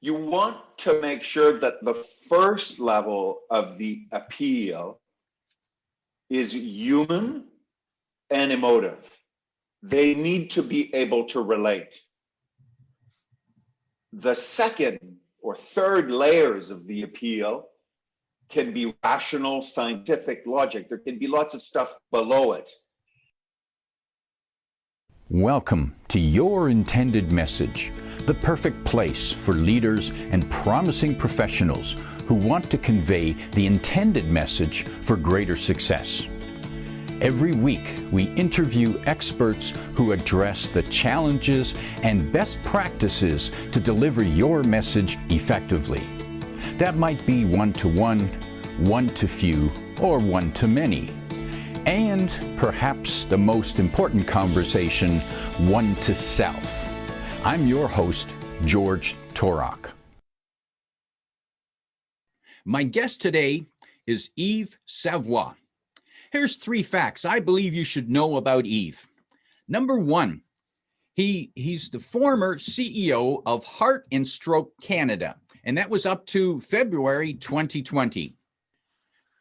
You want to make sure that the first level of the appeal is human and emotive. They need to be able to relate. The second or third layers of the appeal can be rational, scientific logic. There can be lots of stuff below it. Welcome to Your Intended Message, the perfect place for leaders and promising professionals who want to convey the intended message for greater success. Every week, we interview experts who address the challenges and best practices to deliver your message effectively. That might be one-to-one, one-to-few, or one-to-many. And perhaps the most important conversation, one-to-self. I'm your host, George Torok. My guest today is Yves Savoie. Here's 3 facts I believe you should know about Yves. Number 1, he's the former CEO of Heart and Stroke Canada, and that was up to February 2020.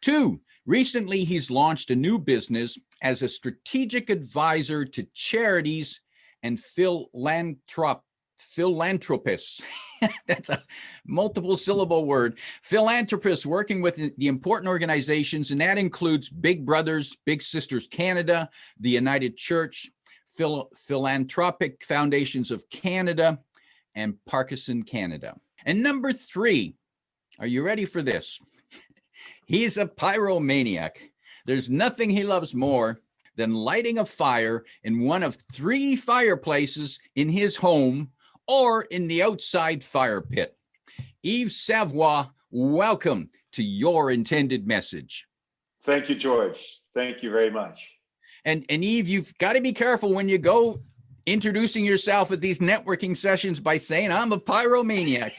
2, recently he's launched a new business as a strategic advisor to charities and philanthropists. That's a multiple syllable word. Philanthropists working with the important organizations, and that includes Big Brothers, Big Sisters Canada, the United Church, Philanthropic Foundations of Canada, and Parkinson Canada. And number 3, are you ready for this? He's a pyromaniac. There's nothing he loves more than lighting a fire in one of 3 fireplaces in his home or in the outside fire pit. Yves Savoie, welcome to Your Intended Message. Thank you, George. Thank you very much. And Yves, you've got to be careful when you go introducing yourself at these networking sessions by saying, I'm a pyromaniac.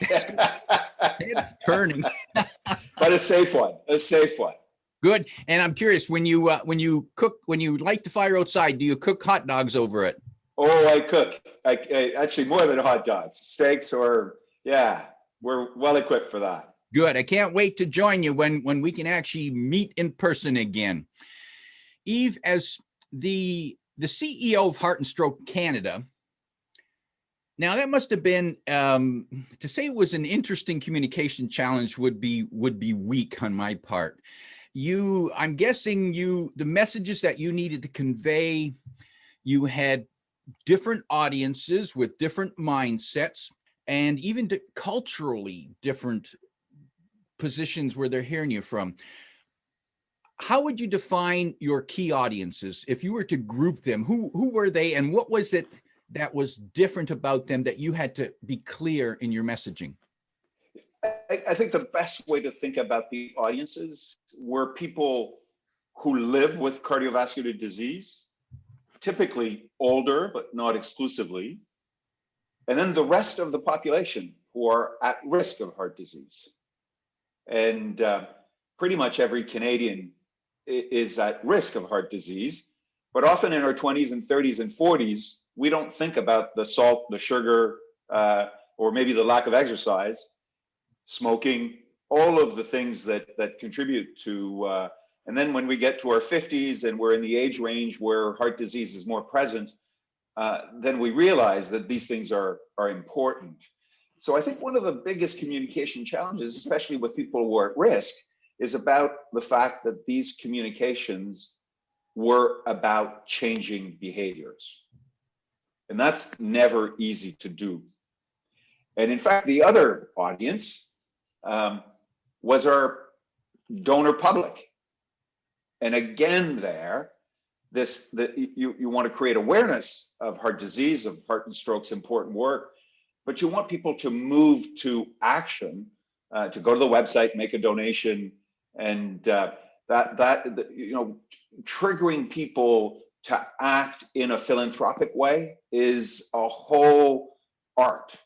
It's turning. But a safe one, a safe one. Good. And I'm curious, when you light the fire outside, do you cook hot dogs over it? Oh, I cook. I actually more than hot dogs, steaks, or we're well equipped for that. Good. I can't wait to join you when we can actually meet in person again. Yves, as the CEO of Heart and Stroke Canada, now that must have been, to say it was an interesting communication challenge would be weak on my part. I'm guessing the messages that you needed to convey, you had different audiences with different mindsets and even culturally different positions where they're hearing you from. How would you define your key audiences? If you were to group them, who were they and what was it that was different about them that you had to be clear in your messaging? I think the best way to think about the audiences were people who live with cardiovascular disease, typically older, but not exclusively, and then the rest of the population who are at risk of heart disease. And pretty much every Canadian is at risk of heart disease, but often in our 20s and 30s and 40s, we don't think about the salt, the sugar, or maybe the lack of exercise, smoking, all of the things that contribute to, and then when we get to our 50s and we're in the age range where heart disease is more present, then we realize that these things are important. So I think one of the biggest communication challenges, especially with people who are at risk, is about the fact that these communications were about changing behaviors. And that's never easy to do. And in fact, the other audience was our donor public. And again, you want to create awareness of heart disease, of heart and stroke's important work, but you want people to move to action, to go to the website, make a donation, and triggering people to act in a philanthropic way is a whole art,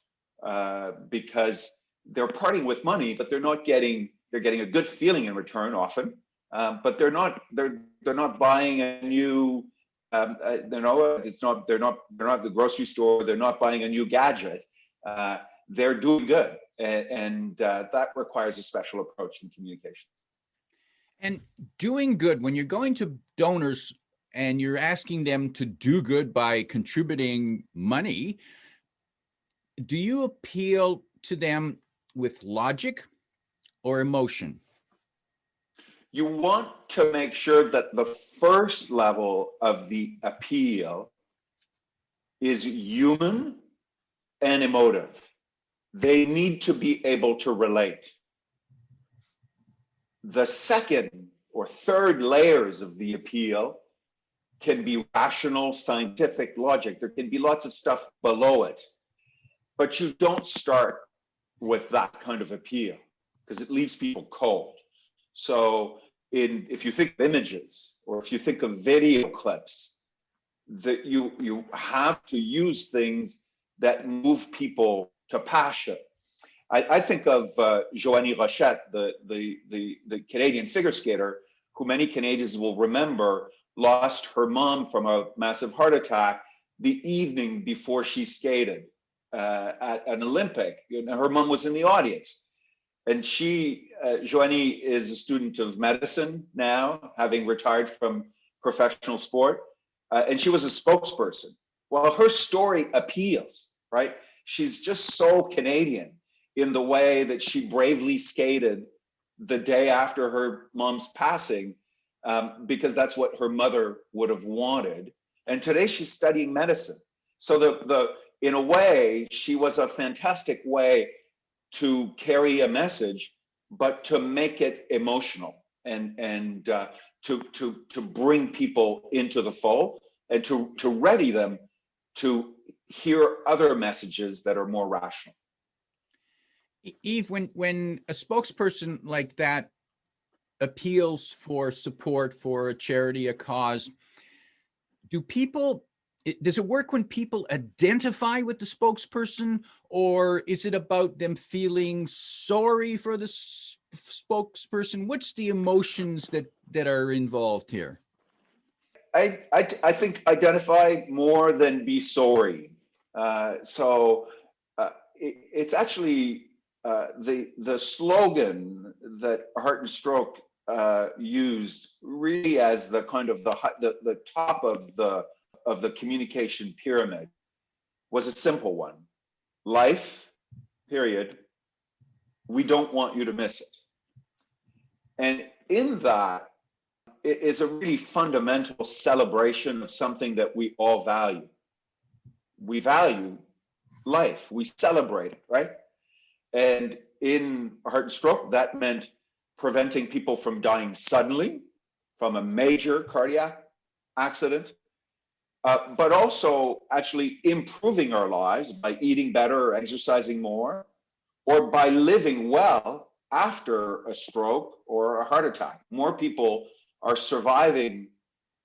because they're parting with money, but they're getting a good feeling in return often, but they're not buying a new, they're not at the grocery store, they're not buying a new gadget. They're doing good. and that requires a special approach in communications. And doing good, when you're going to donors and you're asking them to do good by contributing money, do you appeal to them with logic or emotion? You want to make sure that the first level of the appeal is human and emotive. They need to be able to relate. The second or third layers of the appeal can be rational, scientific logic. There can be lots of stuff below it, but you don't start with that kind of appeal because it leaves people cold. So if you think of images or if you think of video clips, that you have to use things that move people to passion. I think of Joanie Rochette, the Canadian figure skater, who many Canadians will remember lost her mom from a massive heart attack the evening before she skated at an Olympic. Her mom was in the audience. And Joanie is a student of medicine now, having retired from professional sport. And she was a spokesperson. Well, her story appeals, right? She's just so Canadian in the way that she bravely skated the day after her mom's passing, because that's what her mother would have wanted. And today she's studying medicine. So in a way, she was a fantastic way to carry a message, but to make it emotional and to bring people into the fold and to ready them to hear other messages that are more rational. Yves, when a spokesperson like that appeals for support for a charity, a cause, does it work when people identify with the spokesperson, or is it about them feeling sorry for the spokesperson? What's the emotions that are involved here? I think identify more than be sorry. It's actually the slogan that Heart and Stroke used really as the kind of the top of the communication pyramid was a simple one. Life, period. We don't want you to miss it. And in that, it is a really fundamental celebration of something that we all value. We value life. We celebrate it, right? And in Heart and Stroke, that meant preventing people from dying suddenly from a major cardiac accident, but also actually improving our lives by eating better or exercising more, or by living well after a stroke or a heart attack. More people are surviving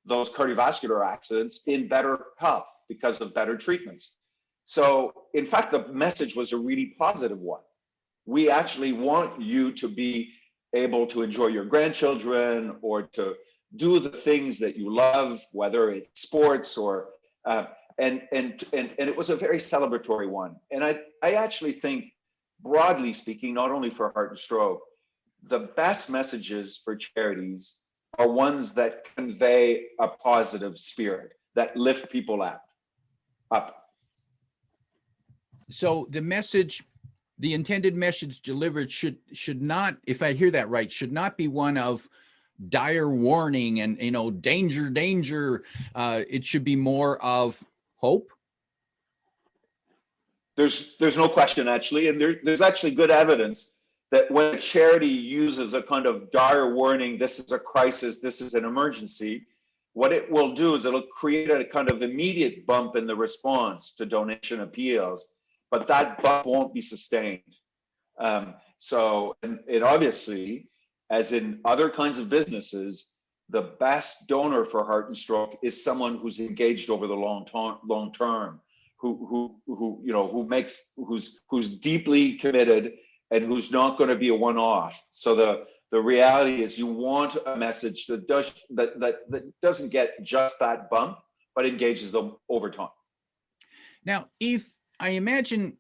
those cardiovascular accidents in better health because of better treatments. So in fact, the message was a really positive one. We actually want you to be able to enjoy your grandchildren or to do the things that you love, whether it's sports or, and it was a very celebratory one. And I actually think, broadly speaking, not only for Heart and Stroke, the best messages for charities are ones that convey a positive spirit, that lift people up. So the intended message delivered should not, if I hear that right, should not be one of dire warning and, danger, danger. It should be more of hope. There's no question, actually, and there's actually good evidence that when a charity uses a kind of dire warning, this is a crisis, this is an emergency, what it will do is it'll create a kind of immediate bump in the response to donation appeals, but that bump won't be sustained. So obviously, as in other kinds of businesses, the best donor for Heart and Stroke is someone who's engaged over the long term, who's deeply committed and who's not going to be a one-off. So the reality is you want a message that doesn't get just that bump, but engages them over time. Now, Yves, I imagine,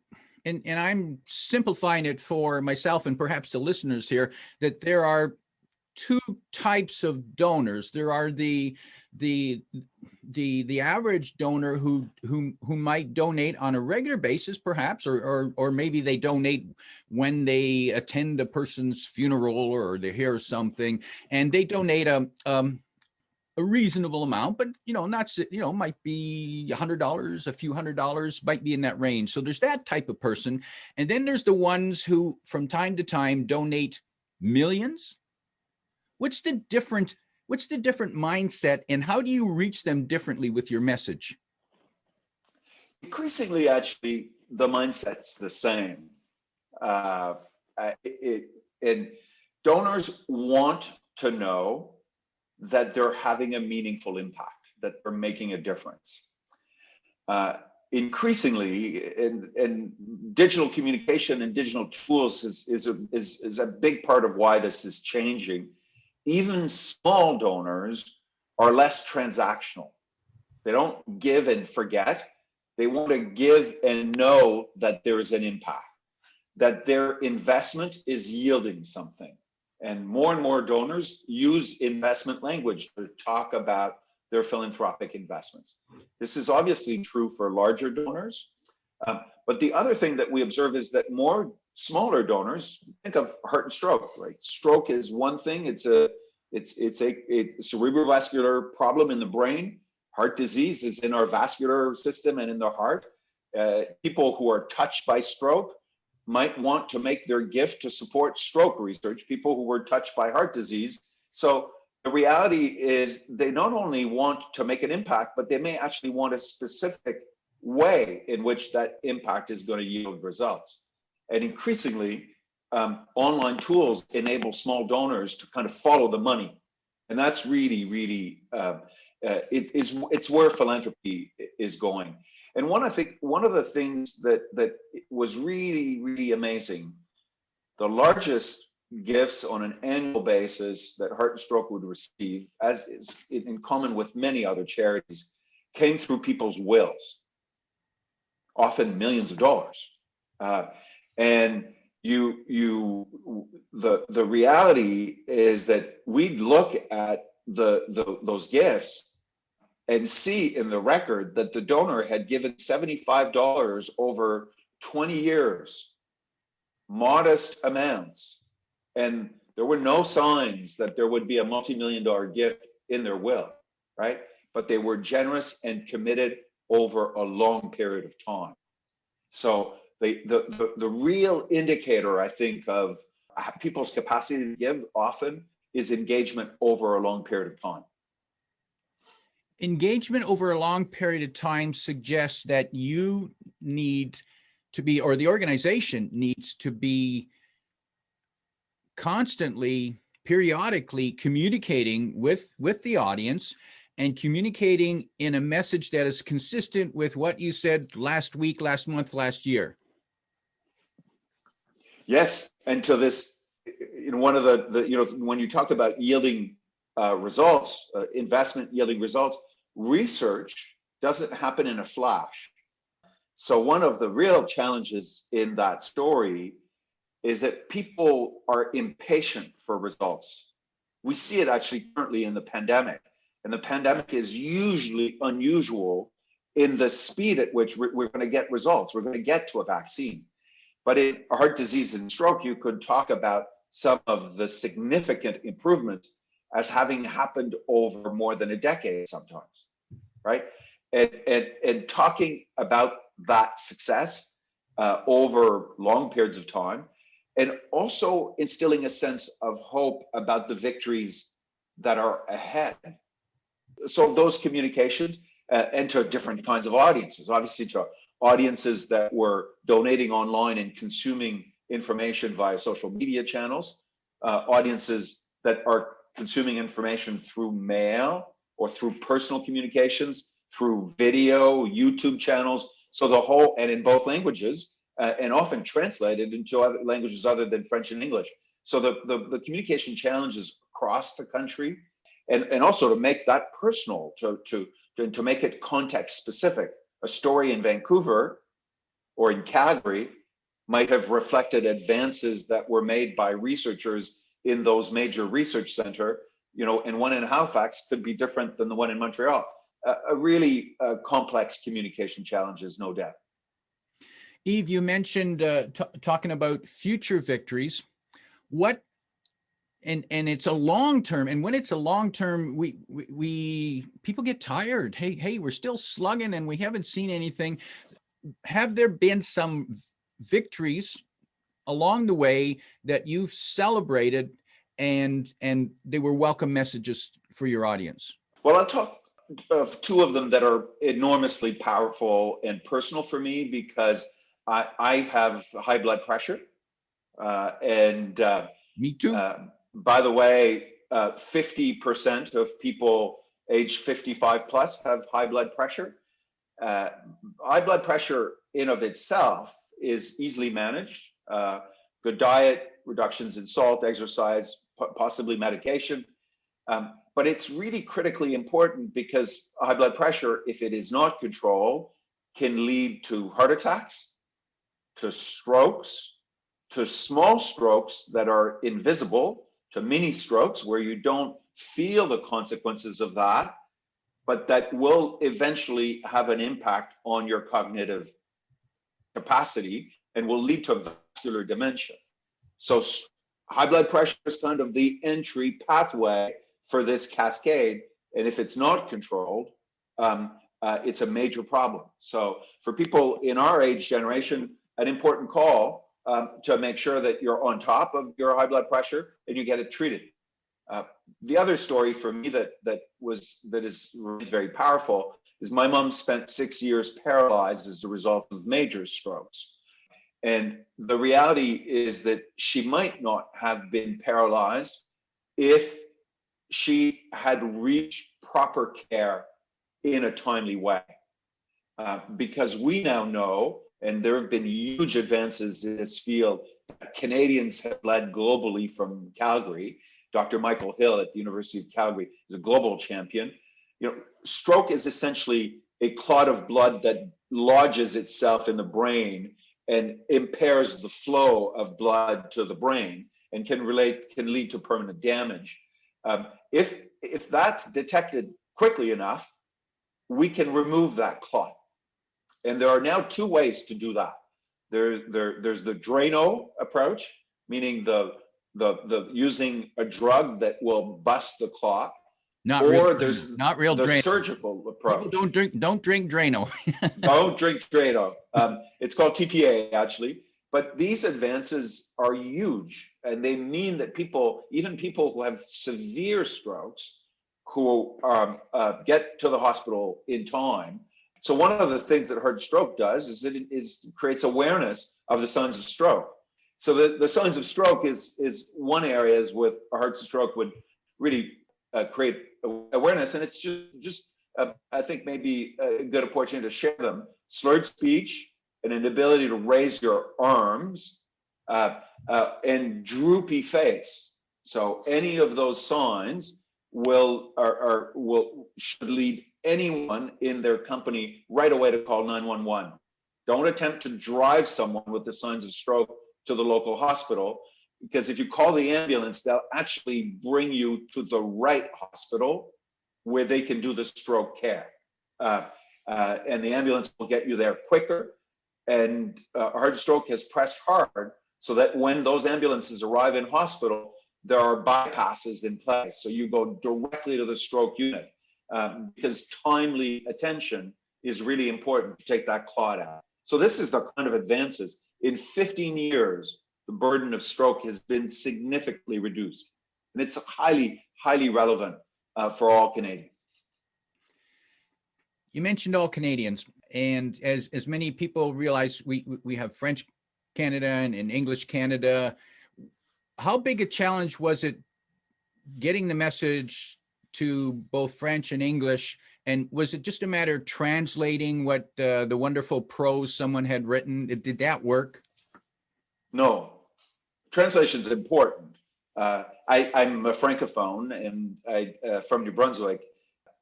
and I'm simplifying it for myself and perhaps the listeners here, that there are two types of donors. There are the average donor who might donate on a regular basis, perhaps, or maybe they donate when they attend a person's funeral or they hear something, and they donate a reasonable amount, but not, might be $100, a few $100s, might be in that range. So there's that type of person. And then there's the ones who from time to time donate millions. What's the different mindset, and how do you reach them differently with your message? Increasingly, actually, the mindset's the same. And donors want to know that they're having a meaningful impact, that they're making a difference. Increasingly, in digital communication and digital tools is a big part of why this is changing. Even small donors are less transactional. They don't give and forget. They want to give and know that there's an impact, that their investment is yielding something. And more donors use investment language to talk about their philanthropic investments. This is obviously true for larger donors. But the other thing that we observe is that more smaller donors, think of heart and stroke, right? Stroke is one thing. It's a cerebrovascular problem in the brain. Heart disease is in our vascular system and in the heart. People who are touched by stroke might want to make their gift to support stroke research, people who were touched by heart disease. So the reality is they not only want to make an impact, but they may actually want a specific way in which that impact is going to yield results. And increasingly, online tools enable small donors to kind of follow the money. And that's really, it's where philanthropy is going. And one of the things that was really amazing, the largest gifts on an annual basis that Heart and Stroke would receive, as is in common with many other charities, came through people's wills, often millions of dollars. And the reality is that we look at those gifts and see in the record that the donor had given $75 over 20 years, modest amounts, and there were no signs that there would be a multi-million-dollar gift in their will, right? But they were generous and committed over a long period of time. So the real indicator, I think, of people's capacity to give often is engagement over a long period of time. Engagement over a long period of time suggests that you need to be, or the organization needs to be constantly, periodically communicating with the audience and communicating in a message that is consistent with what you said last week, last month, last year. Yes, and to this, one of the when you talk about yielding results, investment yielding results, research doesn't happen in a flash. So one of the real challenges in that story is that people are impatient for results. We see it actually currently in the pandemic, and the pandemic is usually unusual in the speed at which we're going to get results. We're going to get to a vaccine. But in heart disease and stroke, you could talk about some of the significant improvements as having happened over more than a decade sometimes, right? And talking about that success over long periods of time, and also instilling a sense of hope about the victories that are ahead. So those communications enter different kinds of audiences, obviously to audiences that were donating online and consuming information via social media channels, audiences that are consuming information through mail or through personal communications, through video, YouTube channels. So the whole, and in both languages, and often translated into other languages other than French and English. So the communication challenges across the country, and also to make that personal, to make it context specific. A story in Vancouver or in Calgary might have reflected advances that were made by researchers in those major research center, and one in Halifax could be different than the one in Montreal. A really complex communication challenges, no doubt. Yves, you mentioned talking about future victories. What, and it's a long term, and when it's a long term, we people get tired. Hey, we're still slugging and we haven't seen anything. Have there been some victories along the way that you've celebrated and they were welcome messages for your audience? Well, I'll talk of two of them that are enormously powerful and personal for me, because I have high blood pressure. Me too. By the way, 50% of people age 55 plus have high blood pressure. High blood pressure in of itself is easily managed. Good diet, reductions in salt, exercise, possibly medication. But it's really critically important, because high blood pressure, if it is not controlled, can lead to heart attacks, to strokes, to small strokes that are invisible, to mini strokes where you don't feel the consequences of that, but that will eventually have an impact on your cognitive capacity and will lead to vascular dementia. So high blood pressure is kind of the entry pathway for this cascade. And if it's not controlled, it's a major problem. So for people in our age generation, an important call to make sure that you're on top of your high blood pressure and you get it treated. The other story for me that is very powerful is my mom spent 6 years paralyzed as a result of major strokes. And the reality is that she might not have been paralyzed if she had reached proper care in a timely way. Because we now know, and there have been huge advances in this field, that Canadians have led globally from Calgary. Dr. Michael Hill at the University of Calgary is a global champion. Stroke is essentially a clot of blood that lodges itself in the brain and impairs the flow of blood to the brain and can lead to permanent damage. If that's detected quickly enough, we can remove that clot. And there are now two ways to do that. There's the Drano approach, meaning the using a drug that will bust the clot. There's not real the Drano. Surgical approach. People don't drink Drano. Don't drink Drano. It's called TPA actually. But these advances are huge, and they mean that even people who have severe strokes, who get to the hospital in time. So one of the things that Heart Stroke does is it creates awareness of the signs of stroke. So the signs of stroke is one area with a heart stroke would really create awareness, and it's just I think maybe a good opportunity to share them. Slurred speech, an inability to raise your arms, and droopy face. So any of those signs should lead anyone in their company right away to call 911. Don't attempt to drive someone with the signs of stroke to the local hospital, because if you call the ambulance, they'll actually bring you to the right hospital where they can do the stroke care. And the ambulance will get you there quicker. And Heart Stroke has pressed hard so that when those ambulances arrive in hospital, there are bypasses in place. So you go directly to the stroke unit, because timely attention is really important to take that clot out. So this is the kind of advances. In 15 years, the burden of stroke has been significantly reduced. And it's highly, highly relevant for all Canadians. You mentioned all Canadians. And as many people realize, we have French Canada and English Canada. How big a challenge was it getting the message to both French and English? And was it just a matter of translating what the wonderful prose someone had written? Did that work? No, translation is important. I'm a Francophone, and from New Brunswick,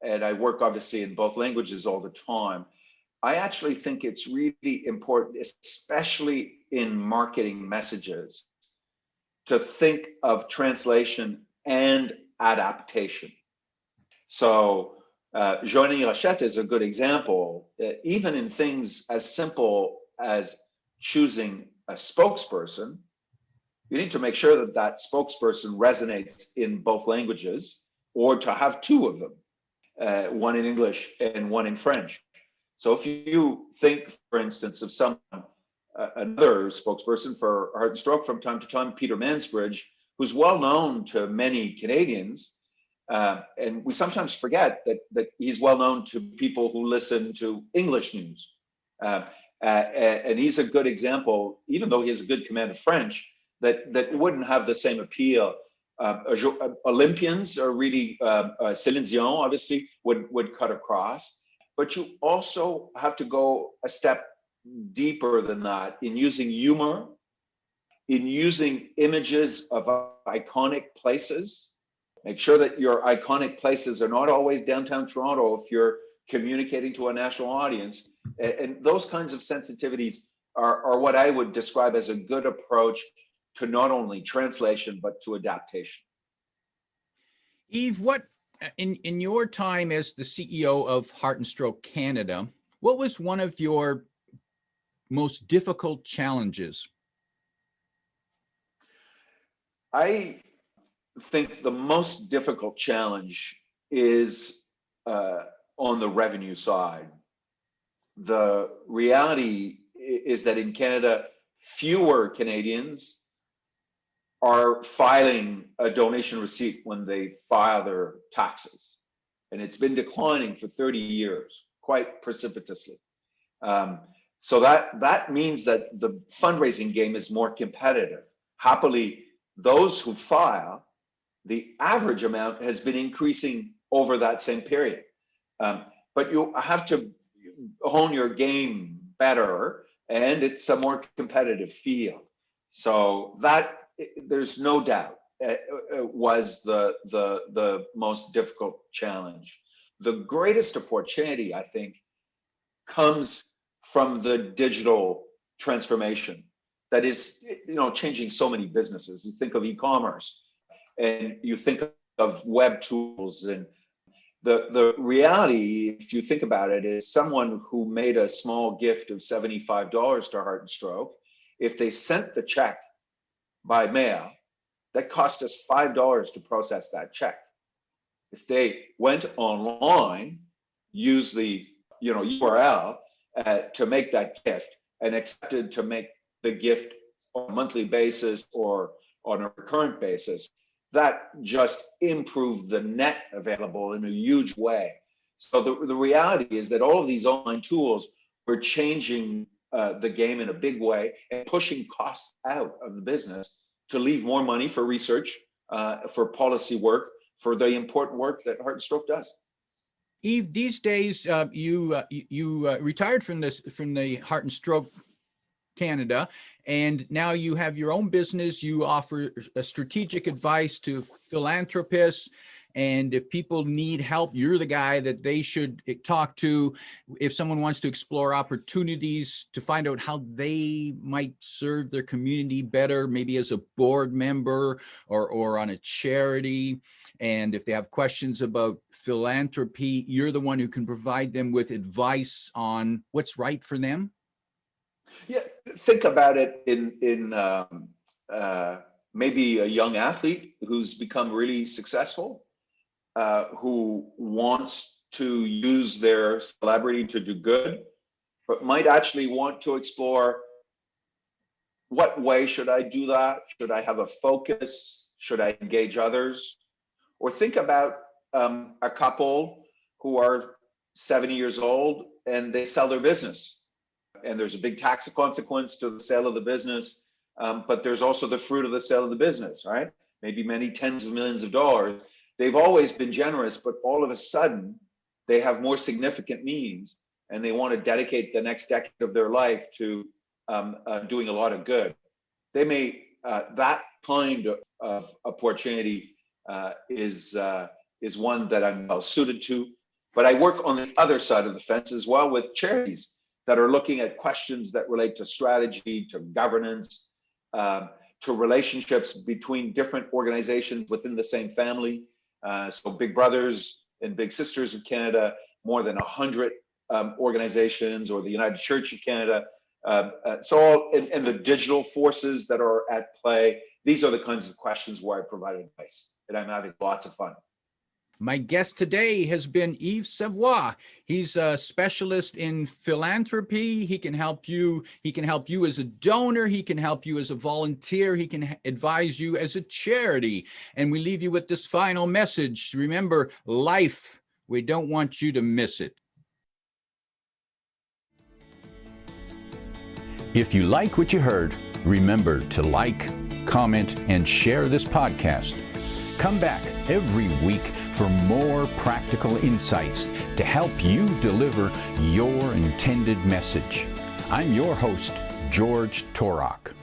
and I work obviously in both languages all the time. I actually think it's really important, especially in marketing messages to think of translation and adaptation. So Joanie Rochette is a good example. Even in things as simple as choosing a spokesperson, you need to make sure that that spokesperson resonates in both languages, or to have two of them, one in English and one in French. So if you think, for instance, of someone, another spokesperson for Heart and Stroke from time to time, Peter Mansbridge, who's well known to many Canadians, and we sometimes forget that he's well known to people who listen to English news. And he's a good example, even though he has a good command of French, that wouldn't have the same appeal. Olympians are really, Céline Dion obviously would cut across, but you also have to go a step deeper than that in using humor, in using images of iconic places. Make sure that your iconic places are not always downtown Toronto if you're communicating to a national audience. And those kinds of sensitivities are what I would describe as a good approach to not only translation, but to adaptation. Yves, what in your time as the CEO of Heart and Stroke Canada, what was one of your most difficult challenges? I think the most difficult challenge is on the revenue side. The reality is that in Canada, fewer Canadians are filing a donation receipt when they file their taxes. And it's been declining for 30 years, quite precipitously. So that means that the fundraising game is more competitive. Happily, those who file, the average amount has been increasing over that same period. But you have to hone your game better, and it's a more competitive field. So that, there's no doubt, was the most difficult challenge. The greatest opportunity, I think, comes from the digital transformation that is, changing so many businesses. You think of e-commerce, and you think of web tools, and the reality, if you think about it, is someone who made a small gift of $75 to Heart and Stroke, if they sent the check by mail, that cost us $5 to process that check. If they went online, use the URL to make that gift, and accepted to make the gift on a monthly basis or on a recurrent basis, that just improved the net available in a huge way. So the reality is that all of these online tools were changing the game in a big way and pushing costs out of the business to leave more money for research, for policy work, for the important work that Heart and Stroke does. Yves, these days you retired from the Heart and Stroke Canada, and now you have your own business. You offer strategic advice to philanthropists, and if people need help, you're the guy that they should talk to if someone wants to explore opportunities to find out how they might serve their community better, maybe as a board member or on a charity. And if they have questions about philanthropy, you're the one who can provide them with advice on what's right for them. Yeah, think about it in maybe a young athlete who's become really successful, who wants to use their celebrity to do good, but might actually want to explore, what way should I do that? Should I have a focus? Should I engage others? Or think about a couple who are 70 years old and they sell their business. And there's a big tax consequence to the sale of the business, but there's also the fruit of the sale of the business, right? Maybe many tens of millions of dollars. They've always been generous, but all of a sudden they have more significant means, and they want to dedicate the next decade of their life to doing a lot of good. They may, that kind of opportunity is one that I'm well suited to, but I work on the other side of the fence as well with charities. that are looking at questions that relate to strategy, to governance, to relationships between different organizations within the same family. So Big Brothers and Big Sisters of Canada, more than 100 organizations, or the United Church of Canada. So and the digital forces that are at play. These are the kinds of questions where I provide advice, and I'm having lots of fun. My guest today has been Yves Savoie. He's a specialist in philanthropy. He can help you. He can help you as a donor. He can help you as a volunteer. He can advise you as a charity. And we leave you with this final message. Remember, life, we don't want you to miss it. If you like what you heard, remember to like, comment, and share this podcast. Come back every week for more practical insights to help you deliver your intended message. I'm your host, George Torok.